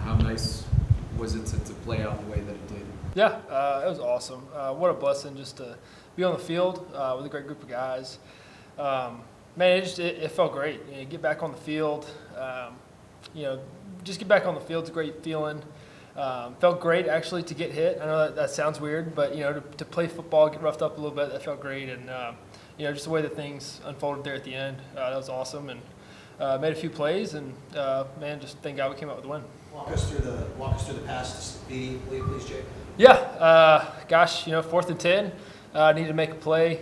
how nice was it to play out the way that it did? Yeah, it was awesome. What a blessing just to be on the field with a great group of guys. Man, it felt great. You know, get back on the field. Just get back on the field. It's a great feeling. Felt great actually to get hit. I know that sounds weird, but to play football, get roughed up a little bit, that felt great. And just the way that things unfolded there at the end, that was awesome. And made a few plays, and man, just thank God we came out with a win. Walk us through the pass to Speedy, please, Jake. Yeah, 4th and 10, needed to make a play.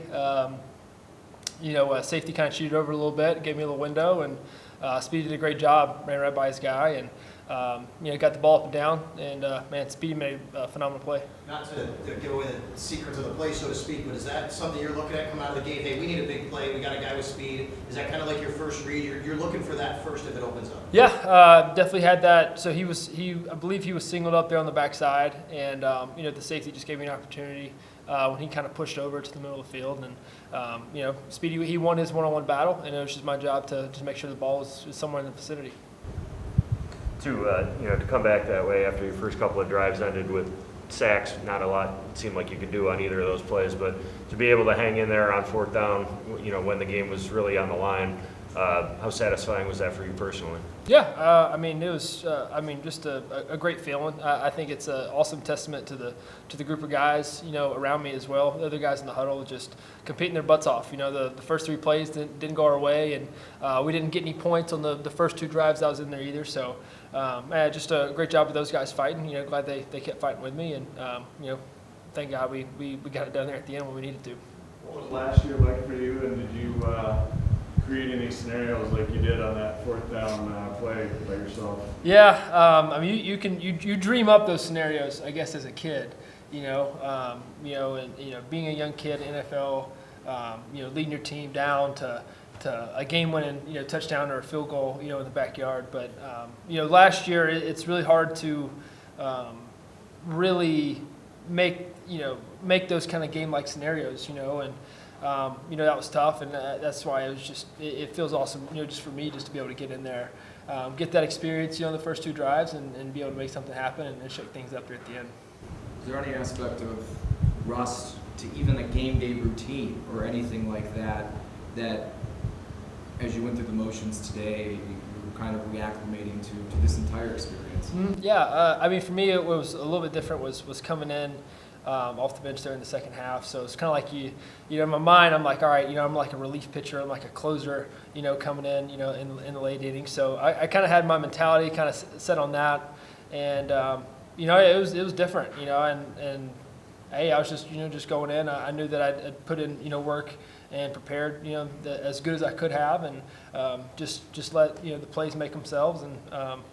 Safety kind of cheated over a little bit, gave me a little window, and Speedy did a great job, ran right by his guy, and got the ball up and down, and man, Speedy made a phenomenal play. Not to give away the secrets of the play, so to speak, but is that something you're looking at coming out of the gate? Hey, we need a big play. We got a guy with speed. Is that kind of like your first read? You're looking for that first if it opens up. Yeah, definitely had that. So I believe he was singled up there on the backside, and the safety just gave me an opportunity when he kind of pushed over to the middle of the field, and Speedy, he won his one-on-one battle, and it was just my job to make sure the ball was somewhere in the vicinity. To come back that way after your first couple of drives ended with sacks, not a lot it seemed like you could do on either of those plays, but to be able to hang in there on 4th down, when the game was really on the line, how satisfying was that for you personally? Yeah, it was just a great feeling. I think it's an awesome testament to the group of guys around me as well. The other guys in the huddle just competing their butts off. The first 3 plays didn't go our way, and we didn't get any points on the first 2 drives I was in there either. So just a great job with those guys fighting. Glad they kept fighting with me, and thank God we got it done there at the end when we needed to. What was last year like for you, and did you create any scenarios like you did on that 4th down play by yourself? Yeah, you dream up those scenarios, I guess, as a kid, being a young kid in NFL, leading your team down to a game-winning touchdown or a field goal in the backyard. But last year it's really hard to really make those kind of game-like scenarios, and. That was tough, and that's why it feels awesome, just for me just to be able to get in there, get that experience, the first 2 drives, and be able to make something happen and shake things up there at the end. Is there any aspect of rust to even a game day routine or anything like that as you went through the motions today, you were kind of reacclimating to this entire experience? Yeah, for me, it was a little bit different, was coming in off the bench there in the second half. So it's kind of like in my mind, I'm like, all right, I'm like a relief pitcher, I'm like a closer, coming in, in the late innings. So I kind of had my mentality kind of set on that, and it was different, and hey, I was just going in. I knew that I'd put in work and prepared as good as I could have, and just let the plays make themselves, and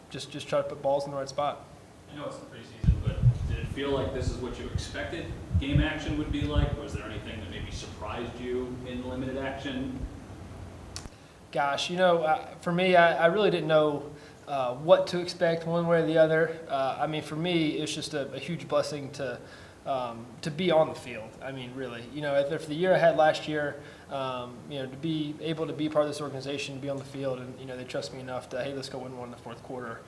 just try to put balls in the right spot. I know it's the preseason, but did it feel like this is what you expected game action would be like? Was there anything that maybe surprised you in limited action? Gosh, for me, I really didn't know what to expect one way or the other. For me, it's just a huge blessing to be on the field. Really, if the year I had last year, to be able to be part of this organization, be on the field, and they trust me enough to, hey, let's go win one in the 4th quarter.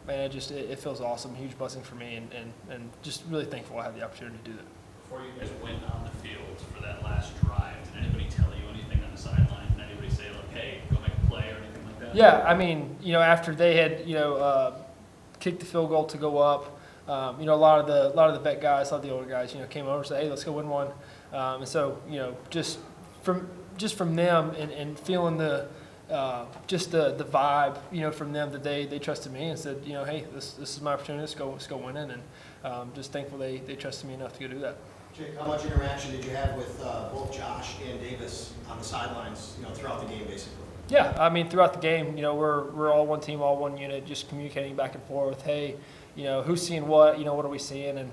Man, it feels awesome, huge blessing for me, and just really thankful I had the opportunity to do that. Before you guys went on the field for that last drive, did anybody tell you anything on the sideline? Did anybody say, like, hey, go make a play or anything like that? Yeah, after they had kicked the field goal to go up, a lot of the vet guys, a lot of the older guys, came over and said, hey, let's go win one. And so just from them and feeling the vibe, from them that they trusted me and said, hey, this is my opportunity. Let's go win it, and just thankful they trusted me enough to go do that. Jake, how much interaction did you have with both Josh and Davis on the sidelines, throughout the game, basically? Yeah, throughout the game, we're all one team, all one unit, just communicating back and forth. Hey, who's seeing what? What are we seeing? And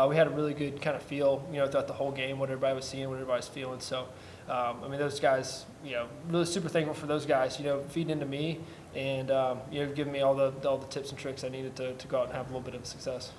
we had a really good kind of feel, throughout the whole game, what everybody was seeing, what everybody was feeling. So. Those guys, really super thankful for those guys, feeding into me and, giving me all the tips and tricks I needed to go out and have a little bit of success.